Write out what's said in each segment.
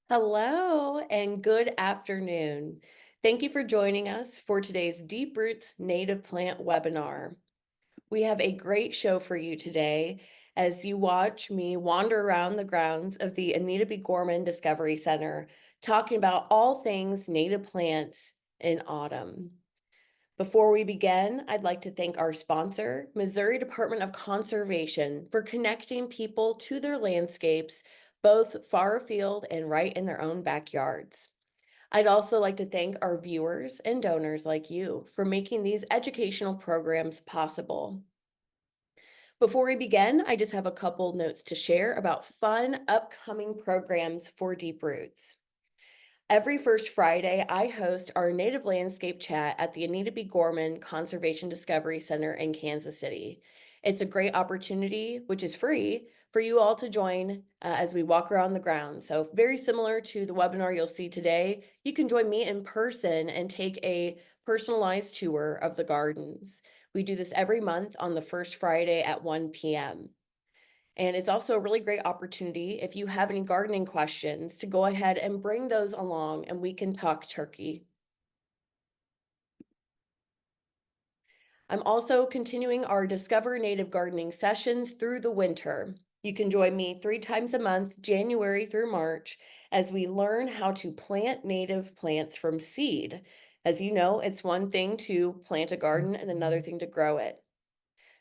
Hello and good afternoon. Thank you for joining us for today's Deep Roots Native Plant webinar. We have a great show for you today as you watch me wander around the grounds of the Anita B. Gorman Discovery Center, talking about all things native plants in autumn. Before we begin, I'd like to thank our sponsor, Missouri Department of Conservation, for connecting people to their landscapes, both far afield and right in their own backyards. I'd also like to thank our viewers and donors like you for making these educational programs possible. Before we begin, I just have a couple notes to share about fun upcoming programs for Deep Roots. Every first Friday, I host our Native Landscape Chat at the Anita B. Gorman Conservation Discovery Center in Kansas City. It's a great opportunity, which is free, for you all to join as we walk around the grounds. So very similar to the webinar you'll see today, you can join me in person and take a personalized tour of the gardens. We do this every month on the first Friday at 1 p.m. And it's also a really great opportunity if you have any gardening questions to go ahead and bring those along and we can talk turkey. I'm also continuing our Discover Native Gardening sessions through the winter. You can join me 3 times a month, January through March, as we learn how to plant native plants from seed. As you know, it's one thing to plant a garden and another thing to grow it.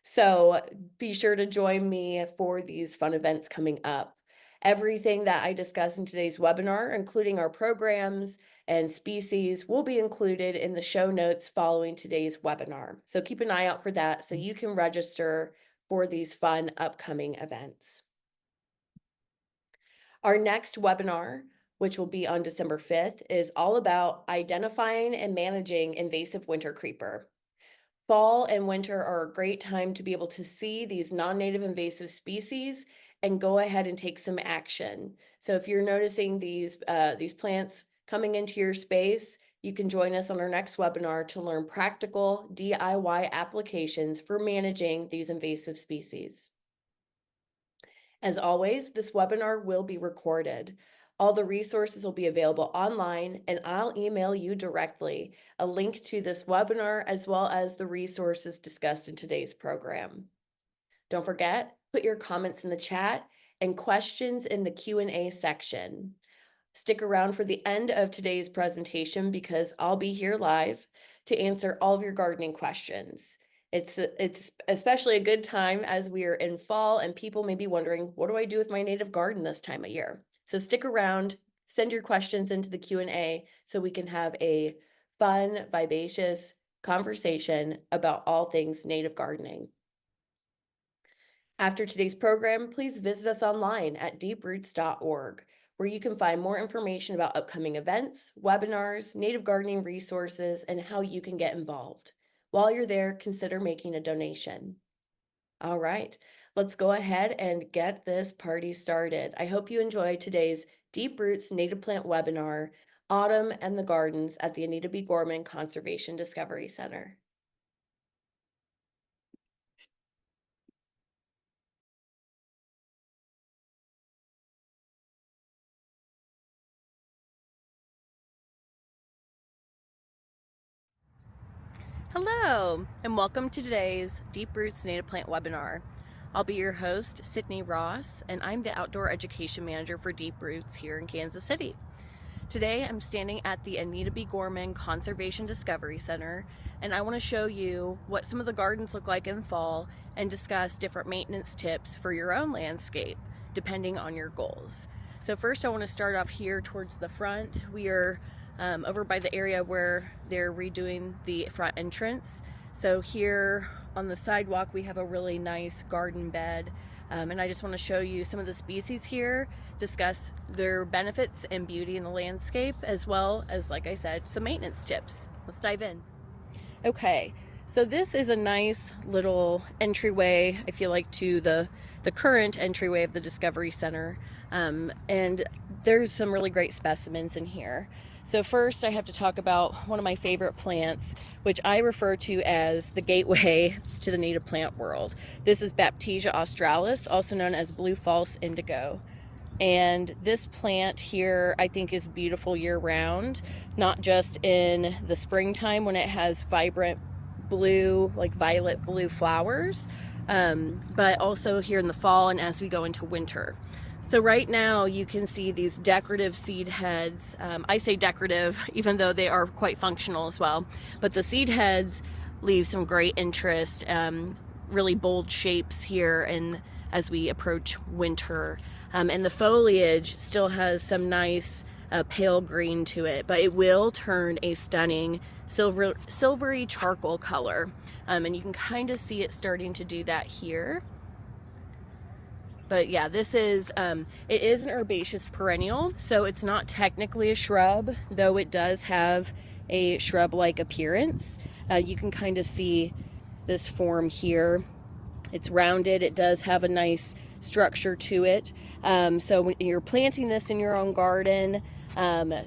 So be sure to join me for these fun events coming up. Everything that I discuss in today's webinar, including our programs and species, will be included in the show notes following today's webinar. So keep an eye out for that so you can register for these fun upcoming events. Our next webinar, which will be on December 5th, is all about identifying and managing invasive winter creeper. Fall and winter are a great time to be able to see these non-native invasive species and go ahead and take some action. So if you're noticing these plants coming into your space, you can join us on our next webinar to learn practical DIY applications for managing these invasive species. As always, this webinar will be recorded. All the resources will be available online, and I'll email you directly a link to this webinar as well as the resources discussed in today's program. Don't forget, put your comments in the chat and questions in the Q&A section. Stick around for the end of today's presentation because I'll be here live to answer all of your gardening questions. It's especially a good time as we are in fall and people may be wondering, what do I do with my native garden this time of year? So stick around, send your questions into the Q&A so we can have a fun, vivacious conversation about all things native gardening. After today's program, please visit us online at deeproots.org, where you can find more information about upcoming events, webinars, native gardening resources, and how you can get involved. While you're there, consider making a donation. All right, let's go ahead and get this party started. I hope you enjoy today's Deep Roots Native Plant webinar, Autumn and the Gardens at the Anita B. Gorman Conservation Discovery Center. Hello, and welcome to today's Deep Roots Native Plant webinar. I'll be your host, Cydney Ross, and I'm the Outdoor Education Manager for Deep Roots here in Kansas City. Today, I'm standing at the Anita B. Gorman Conservation Discovery Center, and I want to show you what some of the gardens look like in fall and discuss different maintenance tips for your own landscape, depending on your goals. So first, I want to start off here towards the front. We are over by the area where they're redoing the front entrance. So here on the sidewalk, we have a really nice garden bed. And I just want to show you some of the species here, discuss their benefits and beauty in the landscape, as well as, like I said, some maintenance tips. Let's dive in. Okay, so this is a nice little entryway, I feel like, to the current entryway of the Discovery Center. And there's some really great specimens in here. So first I have to talk about one of my favorite plants, which I refer to as the gateway to the native plant world. This is Baptisia australis, also known as blue false indigo. And this plant here, I think, is beautiful year-round, not just in the springtime when it has vibrant blue, like violet blue flowers, but also here in the fall and as we go into winter. So right now you can see these decorative seed heads. I say decorative even though they are quite functional as well, but the seed heads leave some great interest, really bold shapes here and as we approach winter. And the foliage still has some nice pale green to it, but it will turn a stunning silvery charcoal color. And you can kind of see it starting to do that here. But yeah, this is, it is an herbaceous perennial, so it's not technically a shrub, though it does have a shrub-like appearance. You can kind of see this form here. It's rounded, it does have a nice structure to it. So when you're planting this in your own garden,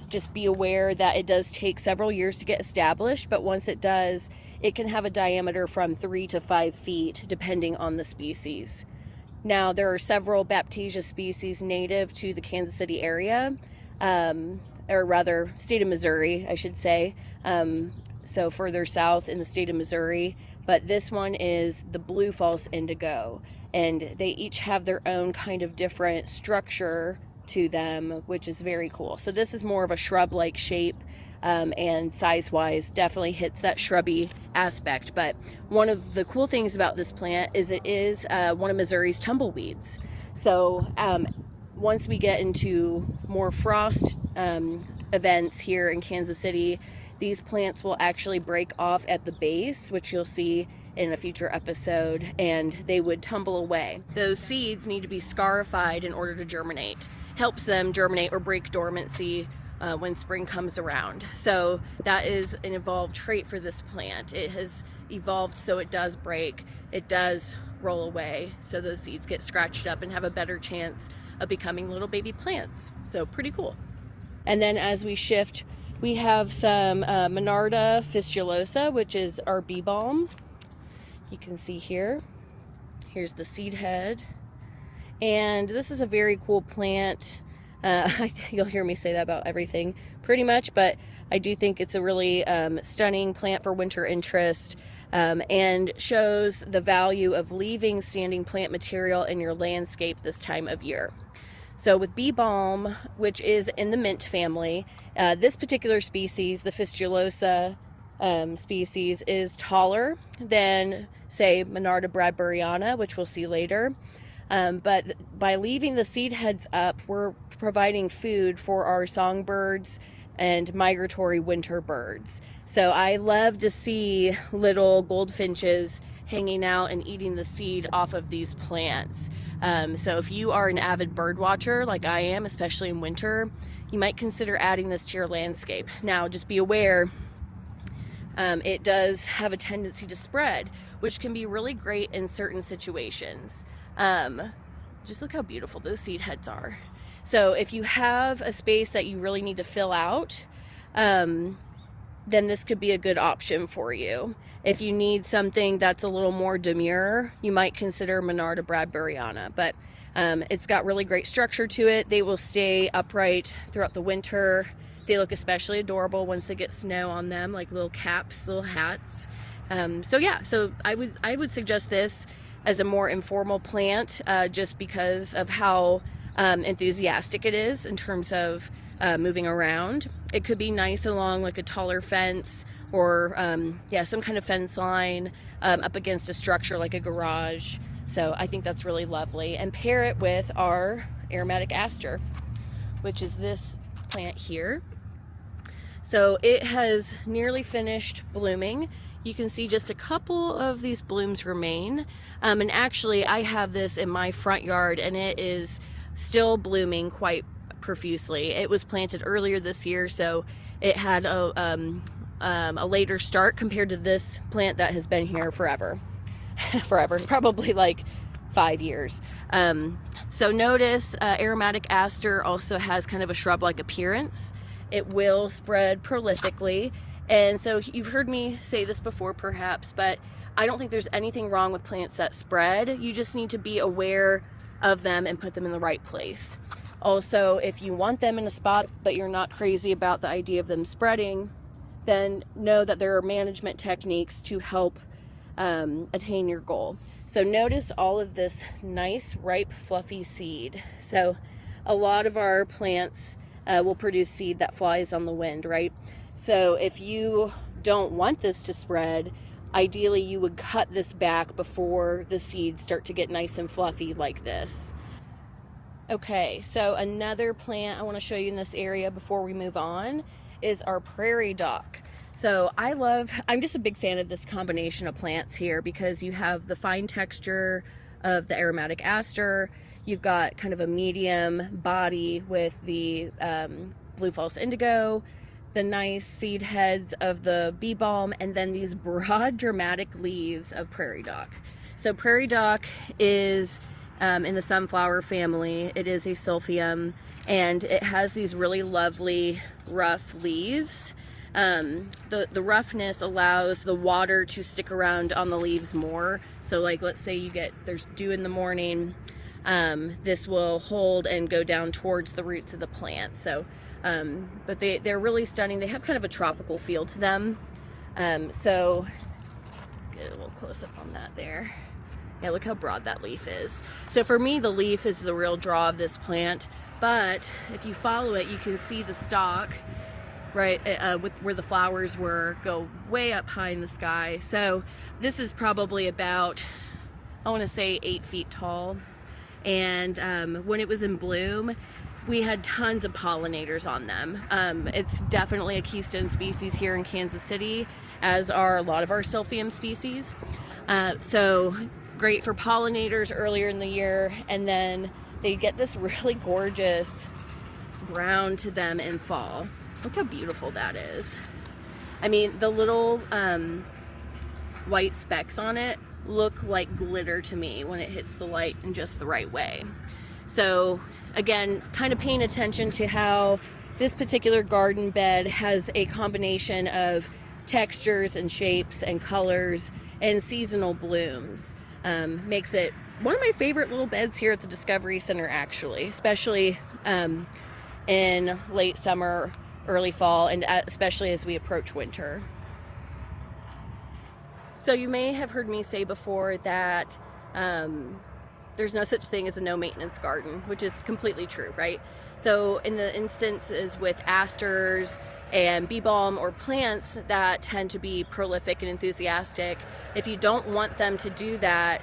just be aware that it does take several years to get established, but once it does, it can have a diameter from 3 to 5 feet depending on the species. Now, there are several Baptisia species native to the Kansas City area, or rather state of Missouri, I should say, so further south in the state of Missouri. But this one is the blue false indigo, and they each have their own kind of different structure to them, which is very cool. So this is more of a shrub-like shape, and size-wise definitely hits that shrubby aspect. But one of the cool things about this plant is it is one of Missouri's tumbleweeds. So once we get into more frost events here in Kansas City, these plants will actually break off at the base, which you'll see in a future episode, and they would tumble away. Those seeds need to be scarified in order to germinate. Helps them germinate or break dormancy when spring comes around. So that is an evolved trait for this plant. It has evolved so it does break, it does roll away, so those seeds get scratched up and have a better chance of becoming little baby plants. So pretty cool. And then as we shift, we have some Monarda fistulosa, which is our bee balm. You can see here. Here's the seed head. And this is a very cool plant. You'll hear me say that about everything pretty much, but I do think it's a really stunning plant for winter interest, and shows the value of leaving standing plant material in your landscape this time of year. So with bee balm, which is in the mint family, this particular species, the fistulosa species, is taller than, say, Monarda bradburiana, which we'll see later. But by leaving the seed heads up, we're providing food for our songbirds and migratory winter birds. So I love to see little goldfinches hanging out and eating the seed off of these plants. So if you are an avid bird watcher like I am, especially in winter, you might consider adding this to your landscape. Now, just be aware, it does have a tendency to spread, which can be really great in certain situations. Just look how beautiful those seed heads are. So if you have a space that you really need to fill out, then this could be a good option for you. If you need something that's a little more demure, you might consider Monarda bradburiana, but it's got really great structure to it. They will stay upright throughout the winter. They look especially adorable once they get snow on them, like little caps, little hats. So yeah, so I would suggest this as a more informal plant, just because of how enthusiastic it is in terms of moving around. It could be nice along like a taller fence, or yeah, some kind of fence line up against a structure like a garage. So I think that's really lovely. And pair it with our Aromatic Aster, which is this plant here. So it has nearly finished blooming. You can see just a couple of these blooms remain. And actually I have this in my front yard and it is still blooming quite profusely. It was planted earlier this year, so it had a later start compared to this plant that has been here forever. Forever, probably like 5 years. So notice Aromatic Aster also has kind of a shrub-like appearance. It will spread prolifically. And so you've heard me say this before perhaps, but I don't think there's anything wrong with plants that spread. You just need to be aware of them and put them in the right place. Also, if you want them in a spot but you're not crazy about the idea of them spreading, then know that there are management techniques to help attain your goal. So notice all of this nice, ripe, fluffy seed. So a lot of our plants will produce seed that flies on the wind, right? So if you don't want this to spread, ideally you would cut this back before the seeds start to get nice and fluffy like this. Okay, so another plant I want to show you in this area before we move on is our Prairie Dock. So I'm just a big fan of this combination of plants here because you have the fine texture of the Aromatic Aster, you've got kind of a medium body with the blue false indigo, the nice seed heads of the bee balm, and then these broad dramatic leaves of Prairie Dock. So Prairie Dock is in the sunflower family. It is a Silphium, and it has these really lovely rough leaves. The roughness allows the water to stick around on the leaves more. So like, let's say there's dew in the morning, this will hold and go down towards the roots of the plant. So, but they're really stunning. They have kind of a tropical feel to them. So get a little close up on that there. Yeah, look how broad that leaf is. So for me, the leaf is the real draw of this plant, but if you follow it, you can see the stalk, right, with where the flowers were, go way up high in the sky. So this is probably about, I want to say 8 feet tall. And when it was in bloom, we had tons of pollinators on them. It's definitely a keystone species here in Kansas City, as are a lot of our Silphium species. So great for pollinators earlier in the year, and then they get this really gorgeous brown to them in fall. Look how beautiful that is. I mean, the little white specks on it look like glitter to me when it hits the light in just the right way. So again, kind of paying attention to how this particular garden bed has a combination of textures and shapes and colors and seasonal blooms. Makes it one of my favorite little beds here at the Discovery Center, actually, especially in late summer, early fall, and especially as we approach winter. So you may have heard me say before that there's no such thing as a no maintenance garden, which is completely true, right? So in the instances with asters and bee balm or plants that tend to be prolific and enthusiastic, if you don't want them to do that,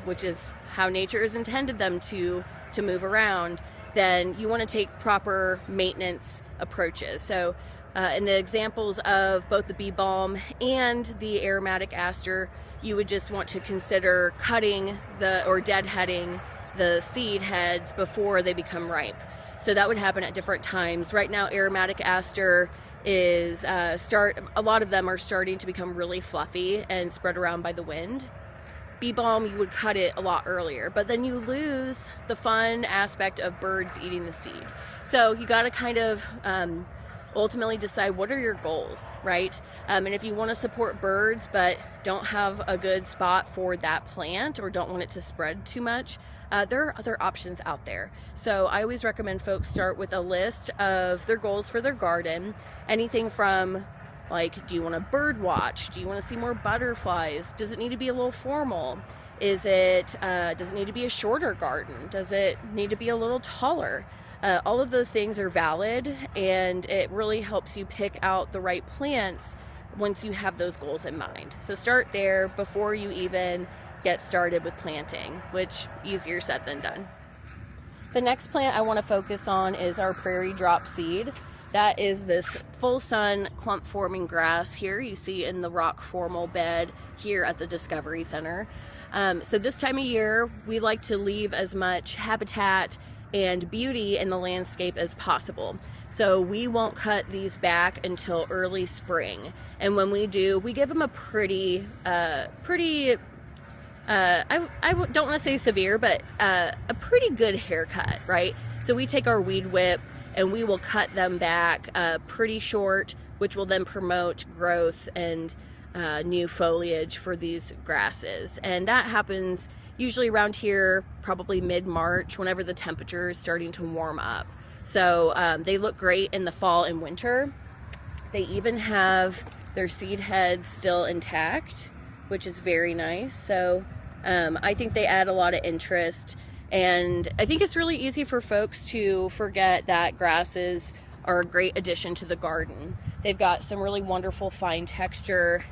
which is how nature has intended them to move around, then you want to take proper maintenance approaches. So in the examples of both the bee balm and the Aromatic Aster, you would just want to consider cutting or deadheading the seed heads before they become ripe. So that would happen at different times. Right now, Aromatic Aster is a lot of them are starting to become really fluffy and spread around by the wind. Bee balm, you would cut it a lot earlier, but then you lose the fun aspect of birds eating the seed. So you got to kind of ultimately decide what are your goals, right? And if you want to support birds but don't have a good spot for that plant or don't want it to spread too much, there are other options out there. So I always recommend folks start with a list of their goals for their garden. Anything from, like, do you want to bird watch? Do you want to see more butterflies? Does it need to be a little formal? Does it need to be a shorter garden? Does it need to be a little taller? All of those things are valid, and it really helps you pick out the right plants once you have those goals in mind. So start there before you even get started with planting, which easier said than done. The next plant I want to focus on is our prairie drop seed. That is this full sun clump forming grass here you see in the rock formal bed here at the Discovery Center. So this time of year, we like to leave as much habitat and beauty in the landscape as possible. So we won't cut these back until early spring. And when we do, we give them a pretty, I don't want to say severe, but a pretty good haircut, right? So we take our weed whip and we will cut them back pretty short, which will then promote growth and new foliage for these grasses. And that happens usually around here, probably mid-March, whenever the temperature is starting to warm up. So they look great in the fall and winter. They even have their seed heads still intact, which is very nice. So I think they add a lot of interest, and I think it's really easy for folks to forget that grasses are a great addition to the garden. They've got some really wonderful fine texture.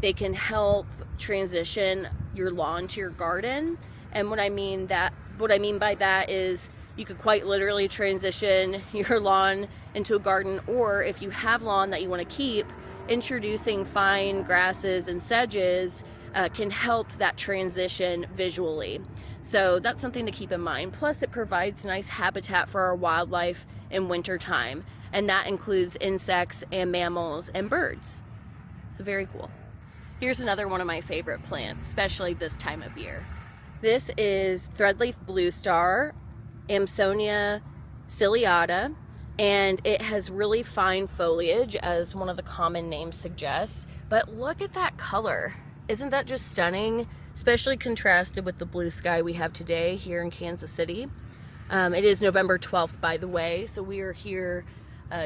They can help transition your lawn to your garden. And what I mean by that is you could quite literally transition your lawn into a garden, or if you have lawn that you want to keep, introducing fine grasses and sedges can help that transition visually. So that's something to keep in mind. Plus, it provides nice habitat for our wildlife in wintertime, and that includes insects and mammals and birds. So very cool. Here's another one of my favorite plants, especially this time of year. This is threadleaf Bluestar, Amsonia cilliata, and it has really fine foliage, as one of the common names suggests. But look at that color. Isn't that just stunning? Especially contrasted with the blue sky we have today here in Kansas City. It is November 12th, by the way, so we are here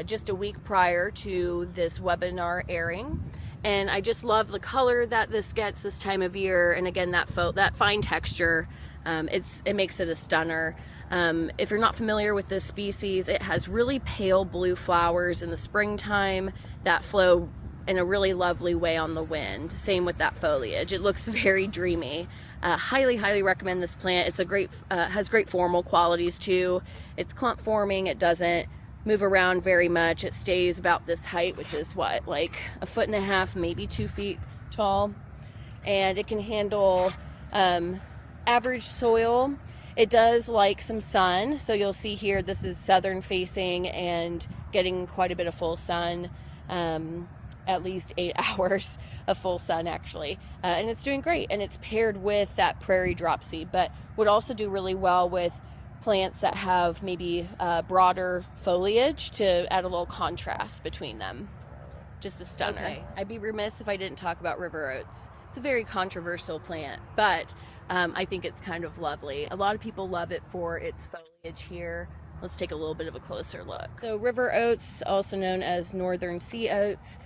just a week prior to this webinar airing. And I just love the color that this gets this time of year, and again, that fine texture. It makes it a stunner. If you're not familiar with this species, it has really pale blue flowers in the springtime that flow in a really lovely way on the wind. Same with that foliage. It looks very dreamy. Highly recommend this plant. It's has great formal qualities too. It's clump forming. It doesn't move around very much. It stays about this height, which is what, like 1.5 feet, maybe 2 feet tall. And it can handle average soil. It does like some sun, so you'll see here this is southern facing and getting quite a bit of full sun, at least 8 hours of full sun actually, and it's doing great, and it's paired with that prairie dropsy, but would also do really well with plants that have maybe broader foliage to add a little contrast between them. Just a stunner. Okay. I'd be remiss if I didn't talk about river oats. It's a very controversial plant, but I think it's kind of lovely. A lot of people love it for its foliage here. Let's take a little bit of a closer look. So river oats, also known as northern sea oats,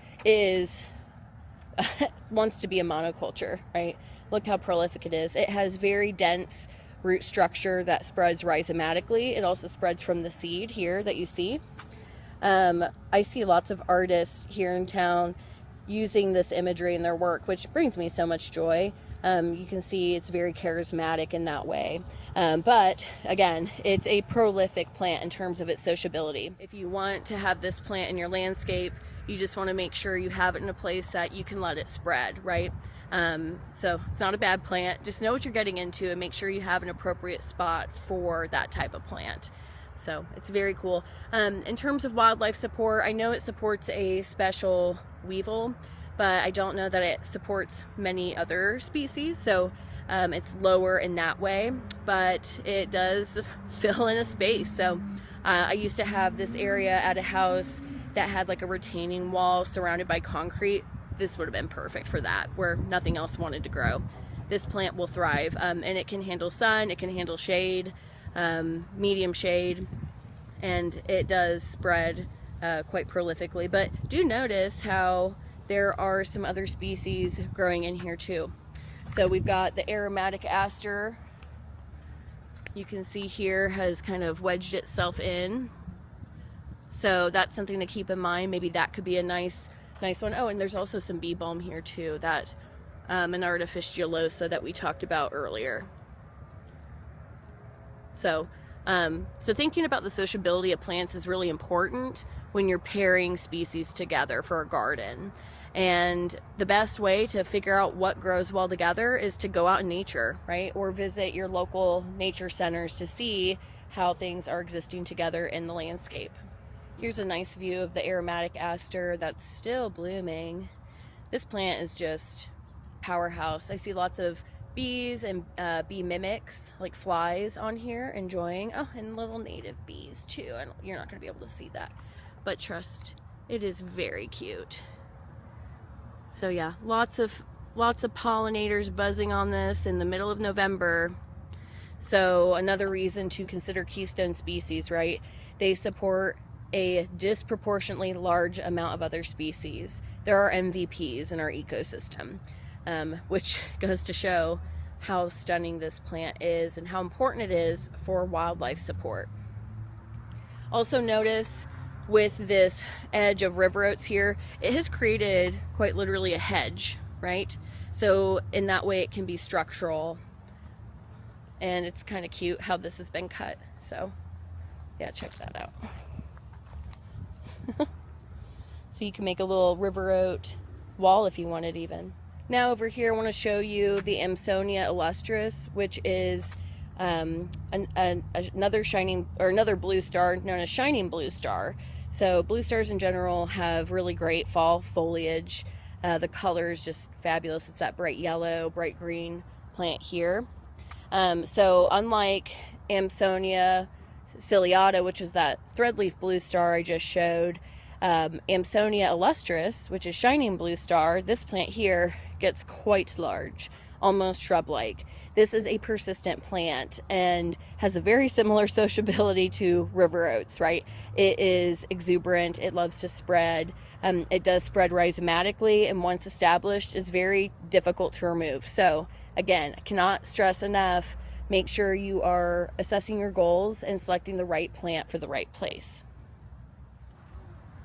wants to be a monoculture, right? Look how prolific it is. It has very dense root structure that spreads rhizomatically. It also spreads from the seed here that you see. I see lots of artists here in town using this imagery in their work, which brings me so much joy. You can see it's very charismatic in that way. But again, it's a prolific plant in terms of its sociability. If you want to have this plant in your landscape, you just want to make sure you have it in a place that you can let it spread, right? So it's not a bad plant. Just know what you're getting into and make sure you have an appropriate spot for that type of plant. So it's very cool. In terms of wildlife support, I know it supports a special weevil, but I don't know that it supports many other species. So it's lower in that way, but it does fill in a space. So I used to have this area at a house that had like a retaining wall surrounded by concrete. This would have been perfect for that, where nothing else wanted to grow. This plant will thrive, and it can handle sun, it can handle shade, medium shade, and it does spread quite prolifically. But do notice how there are some other species growing in here too. So we've got the Aromatic Aster. You can see here has kind of wedged itself in. So that's something to keep in mind. Maybe that could be a nice one. Oh, and there's also some bee balm here too, that Monarda fistulosa that we talked about earlier. So thinking about the sociability of plants is really important when you're pairing species together for a garden. And the best way to figure out what grows well together is to go out in nature, right? Or visit your local nature centers to see how things are existing together in the landscape. Here's a nice view of the Aromatic Aster that's still blooming. This plant is just powerhouse. I see lots of bees and bee mimics, like flies on here, enjoying. Oh, and little native bees too. You're not going to be able to see that, but trust, it is very cute. So yeah, lots of lots of pollinators buzzing on this in the middle of November. So another reason to consider keystone species, right? They support a disproportionately large amount of other species. There are MVPs in our ecosystem, which goes to show how stunning this plant is and how important it is for wildlife support. Also notice with this edge of river oats here, it has created quite literally a hedge, right? So in that way it can be structural, and it's kind of cute how this has been cut. So yeah, check that out. So you can make a little river oat wall if you wanted even. Now over here I want to show you the Amsonia illustris, which is another blue star known as shining blue star. So blue stars in general have really great fall foliage. The color is just fabulous. It's that bright yellow, bright green plant here. So unlike Amsonia cilliata, which is that threadleaf blue star I just showed, Amsonia illustris, which is shining blue star, this plant here gets quite large, almost shrub-like. This is a persistent plant and has a very similar sociability to river oats, right? It is exuberant, it loves to spread. It does spread rhizomatically, and once established is very difficult to remove. So again, I cannot stress enough, make sure you are assessing your goals and selecting the right plant for the right place.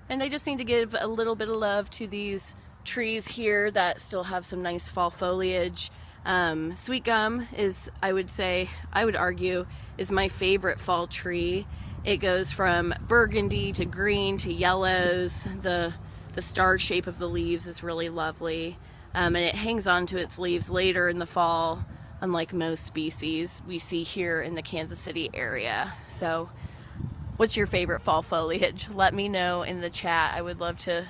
And I just need to give a little bit of love to these trees here that still have some nice fall foliage. Sweet gum is, I would argue, is my favorite fall tree. It goes from burgundy to green to yellows. The star shape of the leaves is really lovely. And it hangs on to its leaves later in the fall, unlike most species we see here in the Kansas City area. So what's your favorite fall foliage? Let me know in the chat. I would love to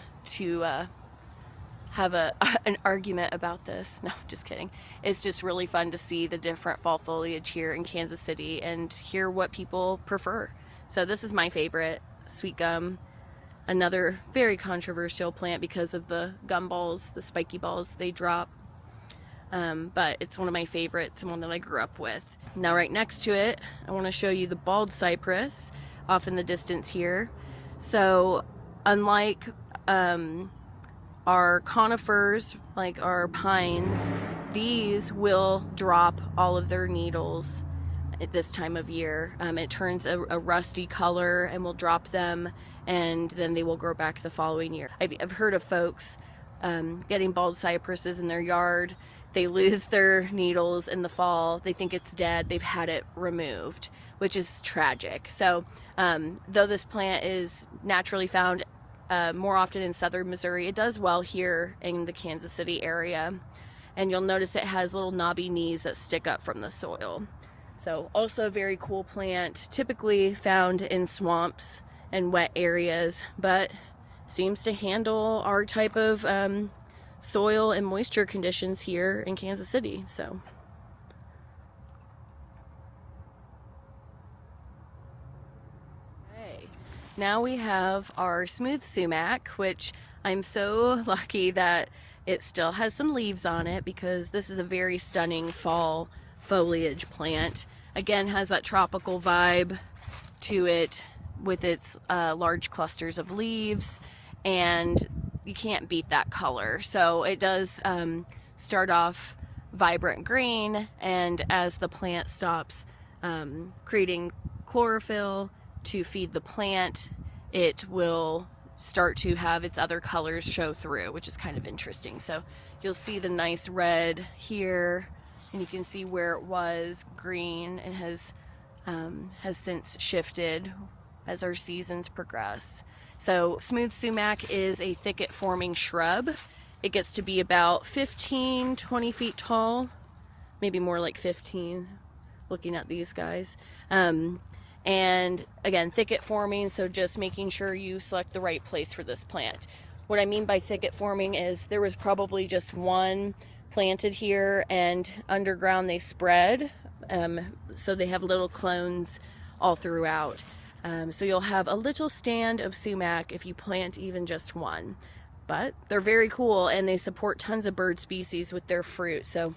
have an argument about this. No, just kidding. It's just really fun to see the different fall foliage here in Kansas City and hear what people prefer. So this is my favorite, sweet gum. Another very controversial plant because of the gum balls, the spiky balls they drop. But it's one of my favorites and one that I grew up with. Now right next to it, I want to show you the bald cypress off in the distance here. So unlike our conifers, like our pines, these will drop all of their needles at this time of year. It turns a rusty color and will drop them, and then they will grow back the following year. I've heard of folks getting bald cypresses in their yard. They lose their needles in the fall. They think it's dead. They've had it removed, which is tragic. So though this plant is naturally found more often in southern Missouri, it does well here in the Kansas City area. And you'll notice it has little knobby knees that stick up from the soil. So also a very cool plant, typically found in swamps and wet areas, but seems to handle our type of soil and moisture conditions here in Kansas City. So okay, now we have our smooth sumac, which I'm so lucky that it still has some leaves on it, because this is a very stunning fall foliage plant. Again, has that tropical vibe to it with its large clusters of leaves, and you can't beat that color. So it does start off vibrant green, and as the plant stops creating chlorophyll to feed the plant, it will start to have its other colors show through, which is kind of interesting. So you'll see the nice red here, and you can see where it was green and has since shifted as our seasons progress. So smooth sumac is a thicket forming shrub. It gets to be about 15-20 feet tall, maybe more like 15 looking at these guys. And again, thicket forming, so just making sure you select the right place for this plant. What I mean by thicket forming is there was probably just one planted here, and underground they spread, so they have little clones all throughout. So you'll have a little stand of sumac if you plant even just one. but they're very cool, and they support tons of bird species with their fruit. So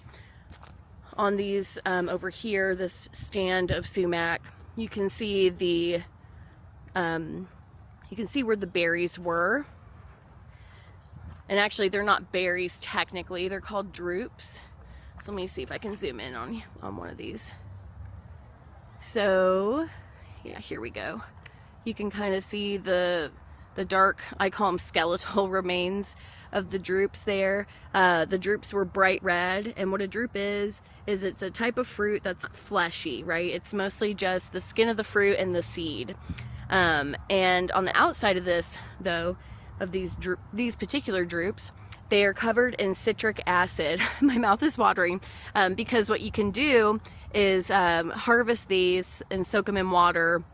on these over here, this stand of sumac, you can see the you can see where the berries were. And actually, they're not berries technically, they're called drupes. So let me see if I can zoom in on one of these. So yeah, here we go. You can kind of see the dark, I call them skeletal remains of the drupes there. The drupes were bright red, and what a drupe is it's a type of fruit that's fleshy, right? It's mostly just the skin of the fruit and the seed. And on the outside of this, though, of these particular drupes, they are covered in citric acid. My mouth is watering, because what you can do is harvest these and soak them in water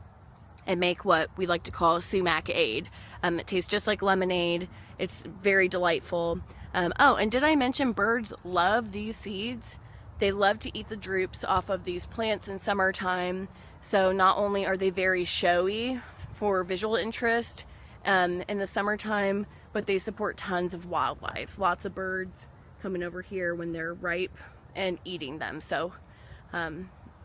and make what we like to call a sumac-ade. It tastes just like lemonade. It's very delightful. Oh, and did I mention birds love these seeds? They love to eat the drupes off of these plants in summertime. So not only are they very showy for visual interest in the summertime, but they support tons of wildlife. Lots of birds coming over here when they're ripe and eating them. So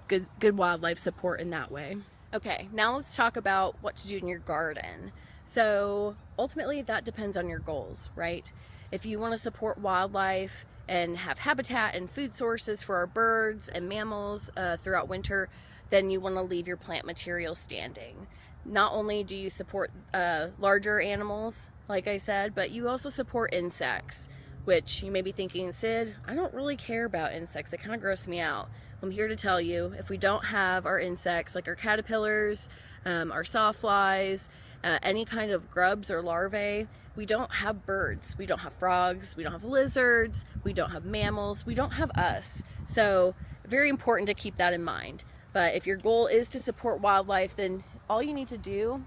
good wildlife support in that way. Okay, now let's talk about what to do in your garden. So ultimately that depends on your goals, right? If you want to support wildlife and have habitat and food sources for our birds and mammals throughout winter, then you want to leave your plant material standing. Not only do you support larger animals, like I said, but you also support insects, which you may be thinking, Sid, I don't really care about insects. They kind of gross me out. I'm here to tell you, if we don't have our insects, like our caterpillars, our sawflies, any kind of grubs or larvae, we don't have birds, we don't have frogs, we don't have lizards, we don't have mammals, we don't have us. So very important to keep that in mind. But if your goal is to support wildlife, then all you need to do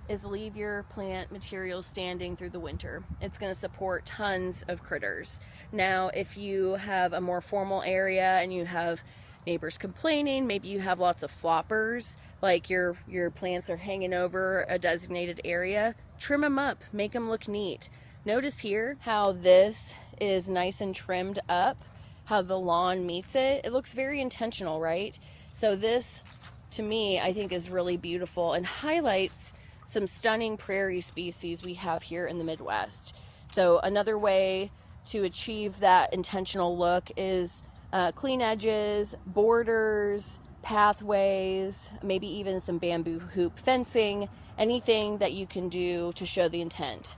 is leave your plant material standing through the winter. It's going to support tons of critters. Now, if you have a more formal area and you have neighbors complaining, maybe you have lots of floppers, like your plants are hanging over a designated area, trim them up, make them look neat. Notice here how this is nice and trimmed up, how the lawn meets it. It looks very intentional, right? So this, to me, I think is really beautiful and highlights some stunning prairie species we have here in the Midwest. So another way to achieve that intentional look is clean edges, borders, pathways, maybe even some bamboo hoop fencing, anything that you can do to show the intent.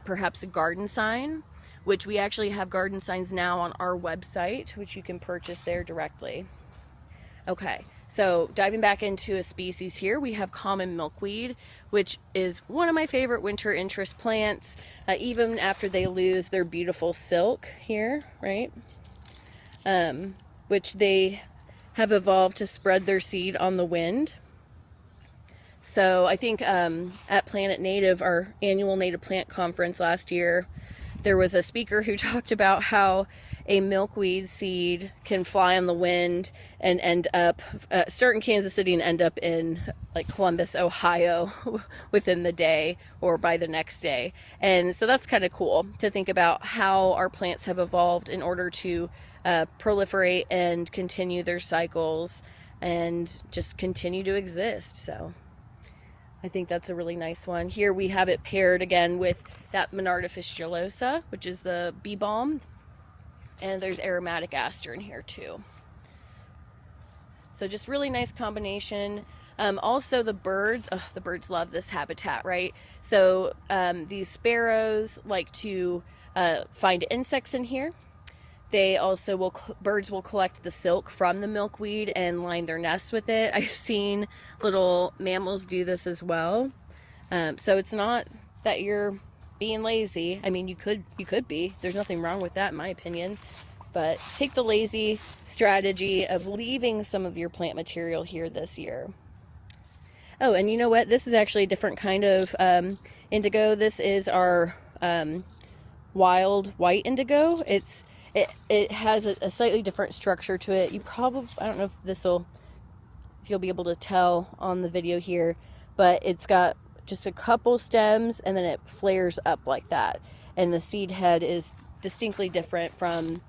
Perhaps a garden sign, which we actually have garden signs now on our website, which you can purchase there directly. Okay, so diving back into a species here, we have common milkweed, which is one of my favorite winter interest plants, even after they lose their beautiful silk here, right? Which they have evolved to spread their seed on the wind. So I think at Planet Native, our annual native plant conference last year, there was a speaker who talked about how a milkweed seed can fly on the wind and end up, start in Kansas City and end up in like Columbus, Ohio within the day or by the next day. And so that's kind of cool to think about how our plants have evolved in order to proliferate and continue their cycles and just continue to exist. So I think that's a really nice one. Here we have it paired again with that Monarda fistulosa, which is the bee balm. And there's Aromatic Aster in here too. So just really nice combination. Also the birds love this habitat, right? So these sparrows like to find insects in here. They also birds will collect the silk from the milkweed and line their nests with it. I've seen little mammals do this as well. So it's not that you're being lazy. I mean, you could be. There's nothing wrong with that in my opinion. But take the lazy strategy of leaving some of your plant material here this year. Oh, and you know what? This is actually a different kind of indigo. This is our wild white indigo. It has a slightly different structure to it. I don't know if you'll be able to tell on the video here, but it's got just a couple stems and then it flares up like that. and the seed head is distinctly different from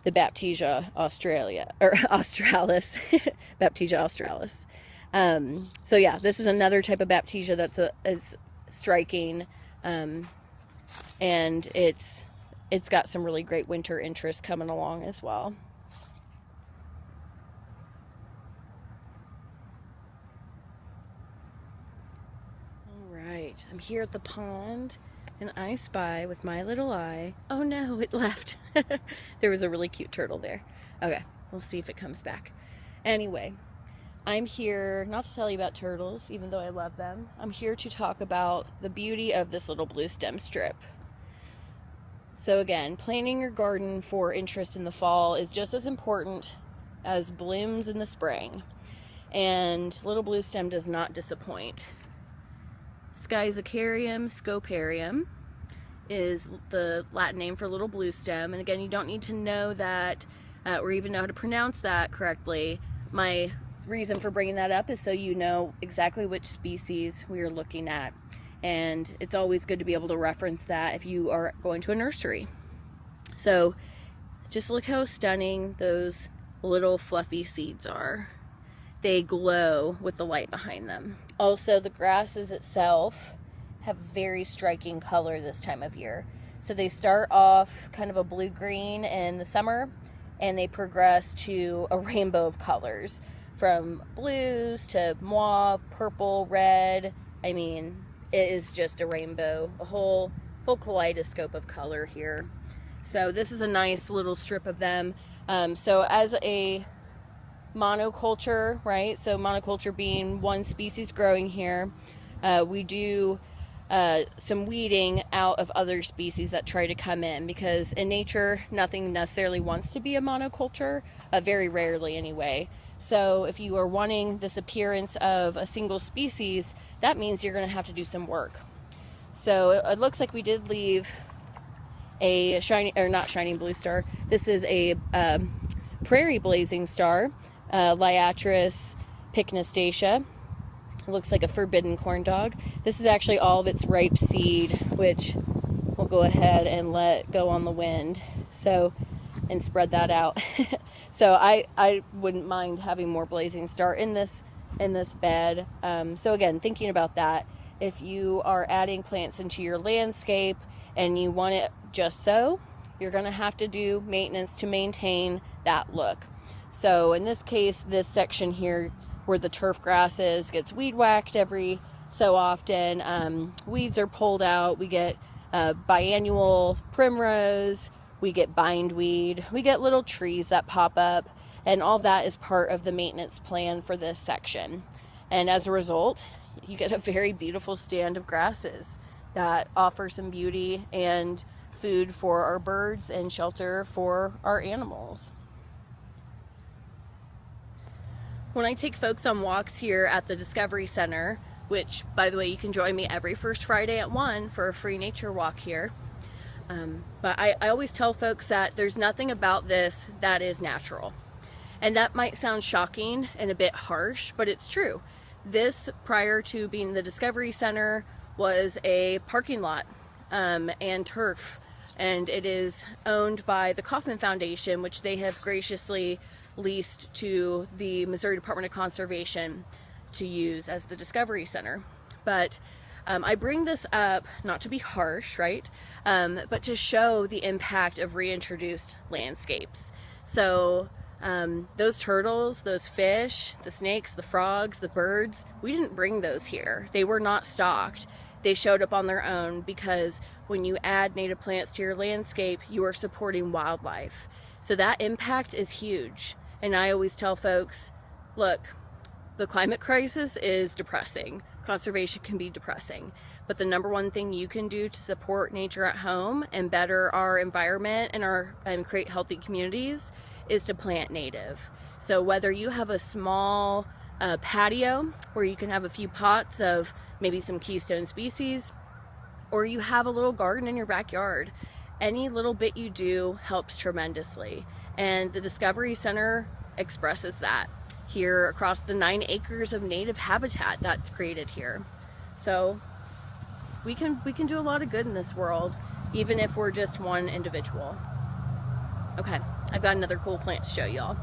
the Baptisia australis, Baptisia australis. So yeah, this is another type of Baptisia that's is striking, and it's got some really great winter interest coming along as well. All right, I'm here at the pond, and I spy with my little eye. Oh no, it left. There was a really cute turtle there. Okay, we'll see if it comes back. Anyway, I'm here not to tell you about turtles, even though I love them. I'm here to talk about the beauty of this little blue stem strip. So again, planting your garden for interest in the fall is just as important as blooms in the spring. And little blue stem does not disappoint. Scoparium is the Latin name for little blue stem. And again, you don't need to know that or even know how to pronounce that correctly. My reason for bringing that up is so you know exactly which species we are looking at. And it's always good to be able to reference that if you are going to a nursery. So just look how stunning those little fluffy seeds are. They glow with the light behind them. Also, the grasses itself have very striking color this time of year. So they start off kind of a blue-green in the summer, and they progress to a rainbow of colors, from blues to mauve, purple, red. I mean, it is just a rainbow, a whole kaleidoscope of color here. So this is a nice little strip of them. So as a monoculture, right? So monoculture being one species growing here, we do some weeding out of other species that try to come in, because in nature, nothing necessarily wants to be a monoculture, very rarely anyway. So if you are wanting this appearance of a single species, that means you're going to have to do some work. So it looks like we did leave a shiny, or not shining Bluestar. This is a prairie blazing star, Liatris pycnostacia. It looks like a forbidden corn dog. This is actually all of its ripe seed, which we'll go ahead and let go on the wind. So, and spread that out. So I wouldn't mind having more blazing star in this bed. So again, thinking about that, if you are adding plants into your landscape and you want it just so, you're going to have to do maintenance to maintain that look. So in this case, this section here where the turf grass is gets weed whacked every so often. Weeds are pulled out. We get biannual primrose, we get bindweed, we get little trees that pop up, and all that is part of the maintenance plan for this section. And as a result, you get a very beautiful stand of grasses that offer some beauty and food for our birds and shelter for our animals. When I take folks on walks here at the Discovery Center, which, by the way, you can join me every first Friday at 1 for a free nature walk here. But I always tell folks that there's nothing about this that is natural. And that might sound shocking and a bit harsh, but it's true. This, prior to being the Discovery Center, was a parking lot and turf. And it is owned by the Kauffman Foundation, which they have graciously leased to the Missouri Department of Conservation to use as the Discovery Center. But I bring this up not to be harsh, right? But to show the impact of reintroduced landscapes. So those turtles, those fish, the snakes, the frogs, the birds, we didn't bring those here. They were not stocked. They showed up on their own, because when you add native plants to your landscape, you are supporting wildlife. So that impact is huge. And I always tell folks, look, the climate crisis is depressing. Conservation can be depressing. But the number one thing you can do to support nature at home and better our environment and create healthy communities is to plant native. So whether you have a small patio where you can have a few pots of maybe some keystone species, or you have a little garden in your backyard, any little bit you do helps tremendously. And the Discovery Center expresses that here across the 9 acres of native habitat that's created here. So we can do a lot of good in this world. even if we're just one individual. Okay, I've got another cool plant to show y'all.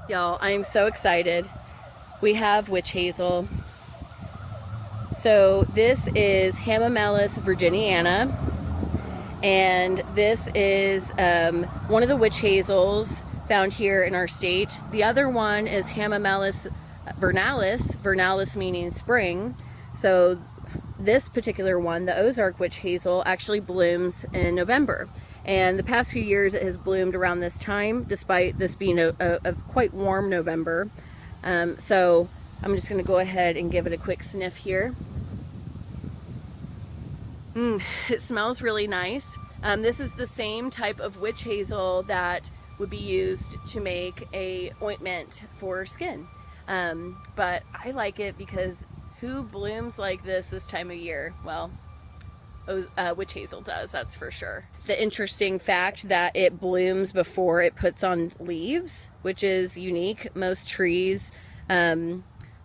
Y'all, I am so excited. We have Witch-Hazel. So this is Hamamelis virginiana, and this is one of the Witch-Hazels found here in our state. The other one is Hamamelis vernalis, vernalis meaning spring. So this particular one, the Ozark Witch-Hazel, actually blooms in November. And the past few years it has bloomed around this time, despite this being a quite warm November. So I'm just going to go ahead and give it a quick sniff here. It smells really nice. This is the same type of Witch-Hazel that would be used to make a ointment for skin. But I like it because who blooms like this time of year? Well, Witch-Hazel does, that's for sure. The interesting fact that it blooms before it puts on leaves, which is unique. Most trees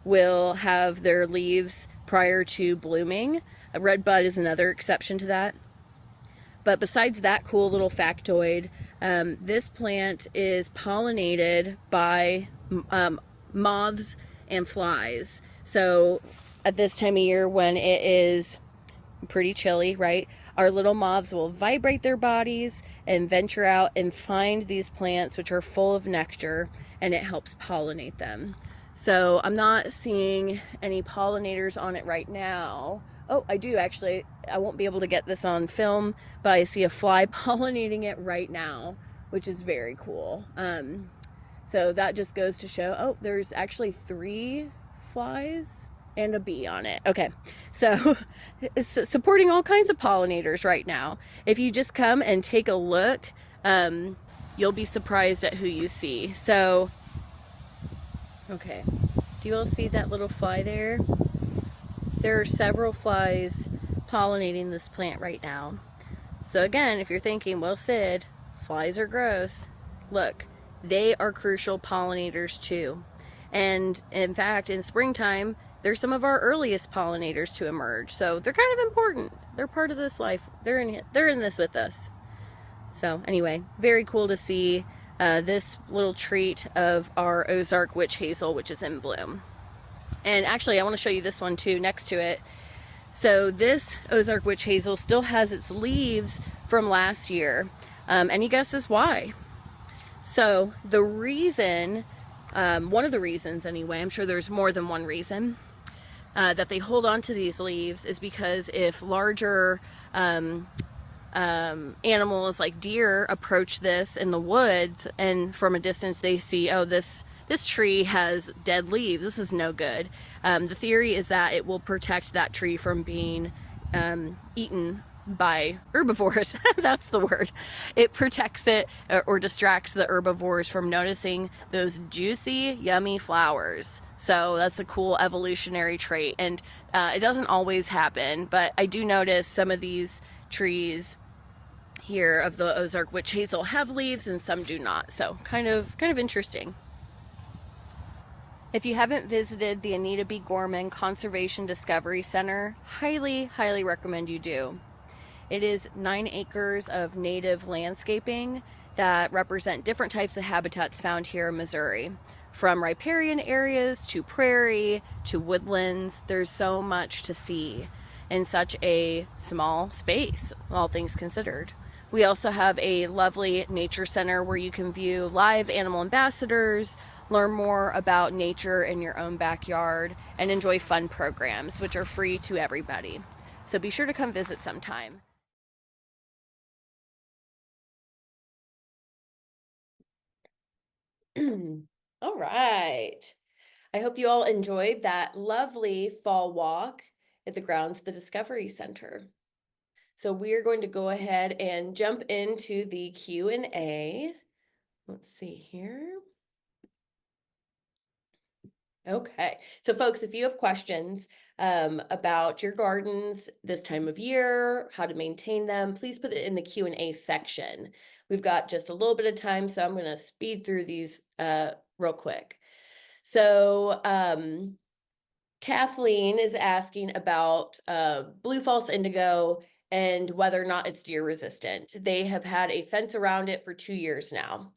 will have their leaves prior to blooming. A red bud is another exception to that. But besides that cool little factoid, this plant is pollinated by moths and flies. So at this time of year when it is pretty chilly, right, our little moths will vibrate their bodies and venture out and find these plants which are full of nectar, and it helps pollinate them. So I'm not seeing any pollinators on it right now. Oh, I do actually. I won't be able to get this on film, but I see a fly pollinating it right now, which is very cool. So that just goes to show, oh, there's actually 3 flies and a bee on it. Okay, so it's supporting all kinds of pollinators right now. If you just come and take a look, you'll be surprised at who you see. So, okay, do you all see that little fly there? There are several flies pollinating this plant right now. So again, if you're thinking, well, Cyd, flies are gross, look, they are crucial pollinators too. And in fact, in springtime, they're some of our earliest pollinators to emerge. So they're kind of important. They're part of this life. They're in this with us. So anyway, very cool to see this little treat of our Ozark Witch-Hazel, which is in bloom. And actually, I want to show you this one too, next to it. So this Ozark Witch-Hazel still has its leaves from last year. Any guesses why? So the reason, one of the reasons anyway, I'm sure there's more than one reason, that they hold on to these leaves is because if larger animals like deer approach this in the woods and from a distance they see, oh, this tree has dead leaves, this is no good. The theory is that it will protect that tree from being eaten by herbivores. That's the word. It protects it or distracts the herbivores from noticing those juicy, yummy flowers. So that's a cool evolutionary trait, and it doesn't always happen, but I do notice some of these trees here of the Ozark Witch-Hazel have leaves and some do not. So kind of interesting. If you haven't visited the Anita B. Gorman Conservation Discovery Center, highly recommend you do. It is 9 acres of native landscaping that represent different types of habitats found here in Missouri. From riparian areas to prairie to woodlands, there's so much to see in such a small space, all things considered. We also have a lovely nature center where you can view live animal ambassadors, learn more about nature in your own backyard, and enjoy fun programs, which are free to everybody. So be sure to come visit sometime. All right. I hope you all enjoyed that lovely fall walk at the grounds of the Discovery Center. So we are going to go ahead and jump into the Q&A. Let's see here. Okay, so folks, if you have questions about your gardens this time of year, how to maintain them, please put it in the Q&A section. We've got just a little bit of time, so I'm going to speed through these real quick. So Kathleen is asking about blue false indigo and whether or not it's deer resistant. They have had a fence around it for 2 years now.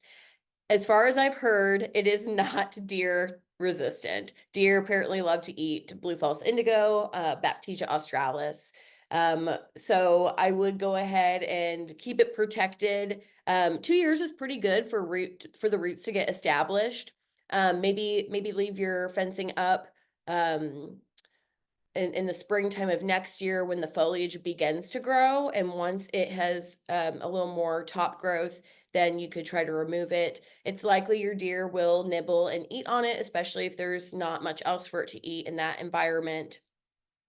As far as I've heard, it is not deer resistant. Deer apparently love to eat blue false indigo, Baptisia australis. So I would go ahead and keep it protected. 2 years is pretty good for the roots to get established. Maybe leave your fencing up um, in the springtime of next year when the foliage begins to grow. And once it has a little more top growth, then you could try to remove it. It's likely your deer will nibble and eat on it, especially if there's not much else for it to eat in that environment.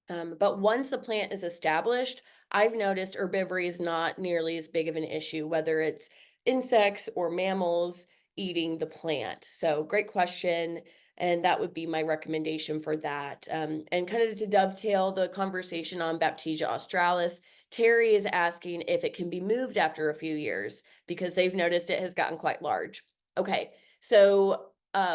But once a plant is established, I've noticed herbivory is not nearly as big of an issue, whether it's insects or mammals eating the plant. So, great question. And that would be my recommendation for that. And kind of to dovetail the conversation on Baptisia australis, Terry is asking if it can be moved after a few years because they've noticed it has gotten quite large. Okay, so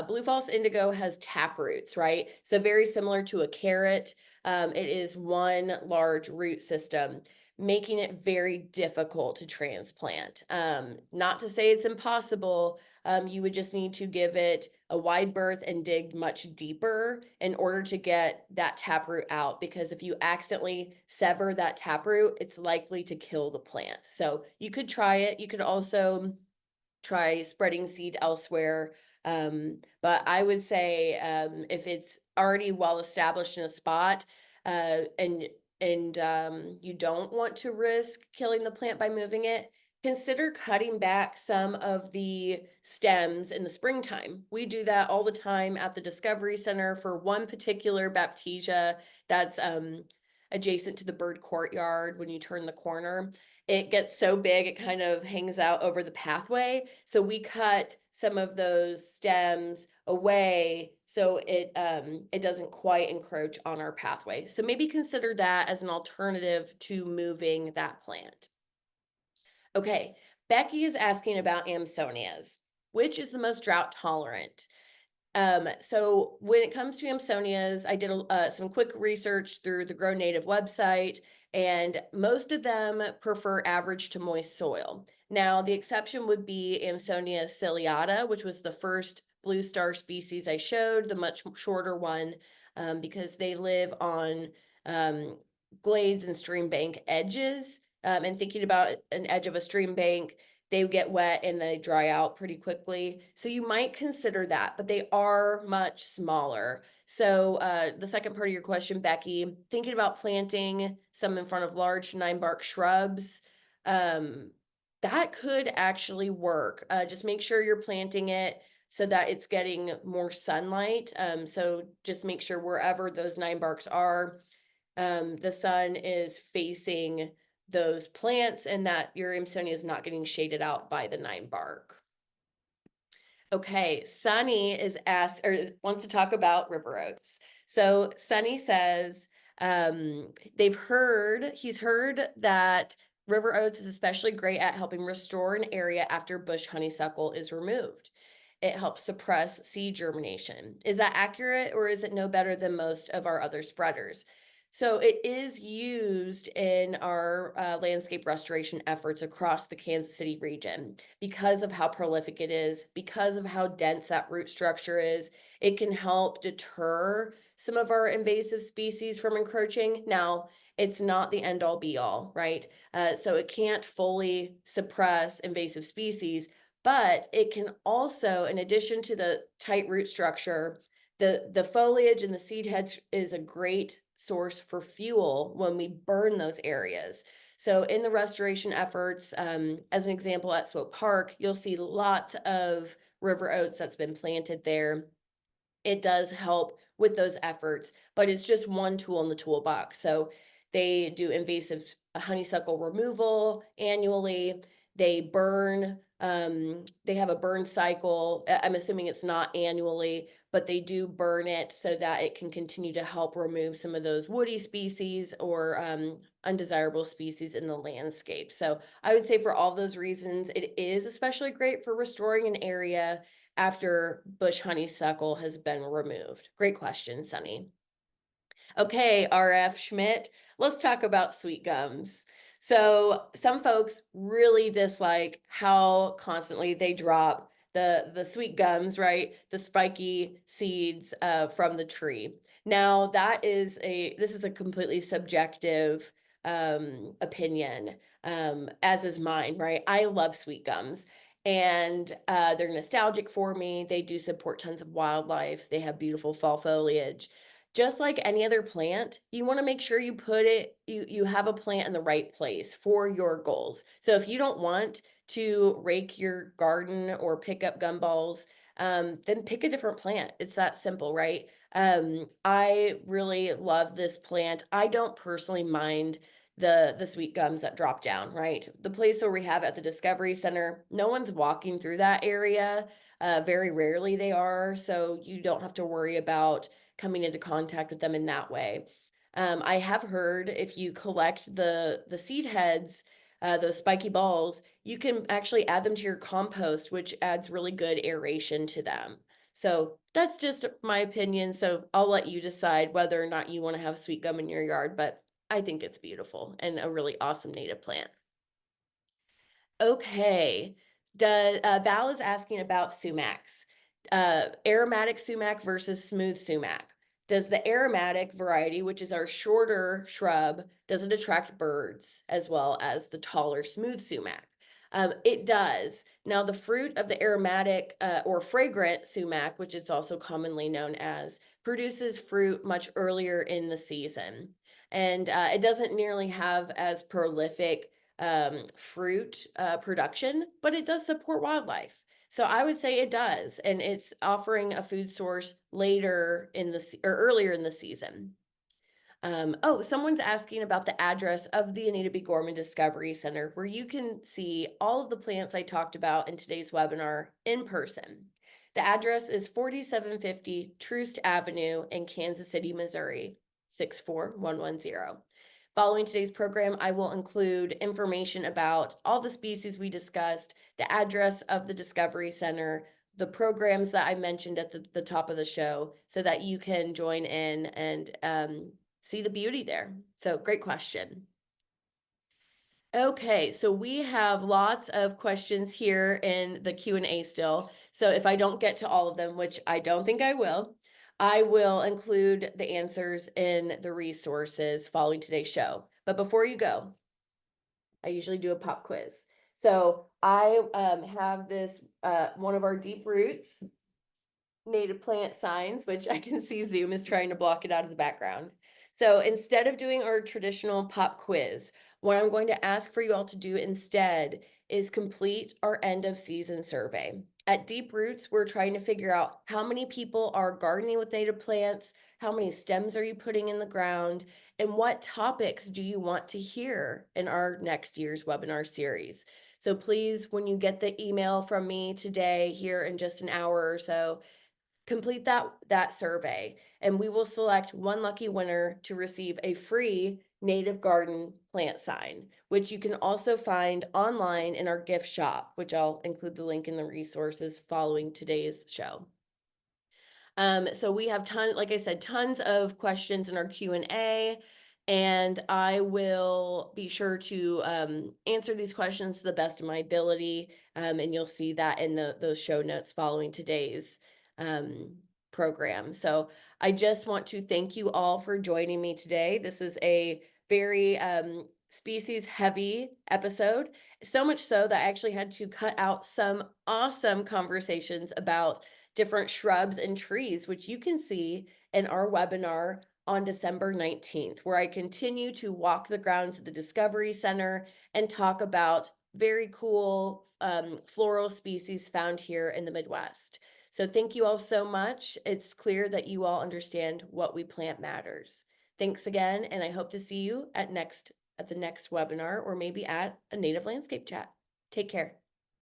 blue false indigo has tap roots, right? So, very similar to a carrot. It is one large root system, making it very difficult to transplant. Not to say it's impossible. You would just need to give it a wide berth and dig much deeper in order to get that taproot out. Because if you accidentally sever that taproot, it's likely to kill the plant. So you could try it. You could also try spreading seed elsewhere. But I would say if it's already well established in a spot and you don't want to risk killing the plant by moving it, consider cutting back some of the stems in the springtime. We do that all the time at the Discovery Center for one particular Baptisia that's adjacent to the bird courtyard when you turn the corner. It gets so big, it kind of hangs out over the pathway. So we cut some of those stems away so it doesn't quite encroach on our pathway. So maybe consider that as an alternative to moving that plant. Okay, Becky is asking about Amsonias. Which is the most drought tolerant? So when it comes to Amsonias, I did some quick research through the Grow Native website, and most of them prefer average to moist soil. Now, the exception would be Amsonia ciliata, which was the first Bluestar species I showed, the much shorter one, because they live on um, glades and stream bank edges. And thinking about an edge of a stream bank, they get wet and they dry out pretty quickly. So you might consider that, but they are much smaller. So the second part of your question, Becky, thinking about planting some in front of large 9-bark shrubs, that could actually work. Just make sure you're planting it so that it's getting more sunlight. So just make sure wherever those 9-barks are, the sun is facing those plants and that your Amsonia is not getting shaded out by the 9-bark. Okay, Sunny is asked or wants to talk about river oats. So Sunny says he's heard that river oats is especially great at helping restore an area after bush honeysuckle is removed. It helps suppress seed germination. Is that accurate, or is it no better than most of our other spreaders? So it is used in our landscape restoration efforts across the Kansas City region because of how prolific it is, because of how dense that root structure is. It can help deter some of our invasive species from encroaching. Now, it's not the end all be all, right? So it can't fully suppress invasive species, but it can also, in addition to the tight root structure, the foliage and the seed heads is a great source for fuel when we burn those areas. So in the restoration efforts, as an example at Swope Park, you'll see lots of river oats that's been planted there. It does help with those efforts, but it's just one tool in the toolbox. So they do invasive honeysuckle removal annually. They burn, they have a burn cycle. I'm assuming it's not annually, but they do burn it so that it can continue to help remove some of those woody species or undesirable species in the landscape. So I would say for all those reasons, it is especially great for restoring an area after bush honeysuckle has been removed. Great question, Sunny. Okay, RF Schmidt, let's talk about sweet gums. So some folks really dislike how constantly they drop the sweet gums, right? The spiky seeds from the tree. Now this is a completely subjective opinion, as is mine, right? I love sweet gums. And they're nostalgic for me. They do support tons of wildlife. They have beautiful fall foliage. Just like any other plant, you want to make sure you have a plant in the right place for your goals. So if you don't want to rake your garden or pick up gumballs, then pick a different plant. It's that simple, right? I really love this plant. I don't personally mind the sweet gums that drop down, right? The place where we have at the Discovery Center, no one's walking through that area. Very rarely they are, so you don't have to worry about coming into contact with them in that way. I have heard if you collect the seed heads, those spiky balls, you can actually add them to your compost, which adds really good aeration to them. So that's just my opinion. So I'll let you decide whether or not you want to have sweet gum in your yard, but I think it's beautiful and a really awesome native plant. Okay. Val is asking about sumacs, aromatic sumac versus smooth sumac. Does the aromatic variety, which is our shorter shrub, does it attract birds as well as the taller smooth sumac? It does. Now, the fruit of the aromatic or fragrant sumac, which is also commonly known as, produces fruit much earlier in the season. And it doesn't nearly have as prolific fruit production, but it does support wildlife. So I would say it does, and it's offering a food source later in or earlier in the season. Oh, someone's asking about the address of the Anita B. Gorman Discovery Center, where you can see all of the plants I talked about in today's webinar in person. The address is 4750 Troost Avenue in Kansas City, Missouri, 64110. Following today's program, I will include information about all the species we discussed, the address of the Discovery Center, the programs that I mentioned at the top of the show, so that you can join in and see the beauty there. So great question. Okay, so we have lots of questions here in the Q&A still. So if I don't get to all of them, which I don't think I will include the answers in the resources following today's show. But before you go, I usually do a pop quiz. So I have this, one of our deep roots native plant signs, which I can see Zoom is trying to block it out of the background. So instead of doing our traditional pop quiz, what I'm going to ask for you all to do instead is complete our end of season survey. At Deep Roots, we're trying to figure out how many people are gardening with native plants, how many stems are you putting in the ground, and what topics do you want to hear in our next year's webinar series. So please, when you get the email from me today, here in just an hour or so, complete that survey, and we will select one lucky winner to receive a free native garden plant sign, which you can also find online in our gift shop, which I'll include the link in the resources following today's show. So we have like I said, tons of questions in our Q&A, and I will be sure to answer these questions to the best of my ability. And you'll see that in those show notes following today's program. So I just want to thank you all for joining me today. This is a very species heavy episode, so much so that I actually had to cut out some awesome conversations about different shrubs and trees, which you can see in our webinar on December 19th, where I continue to walk the grounds of the Discovery Center and talk about very cool floral species found here in the Midwest. So thank you all so much. It's clear that you all understand what we plant matters. Thanks again, and I hope to see you at the next webinar, or maybe at a native landscape chat. Take care.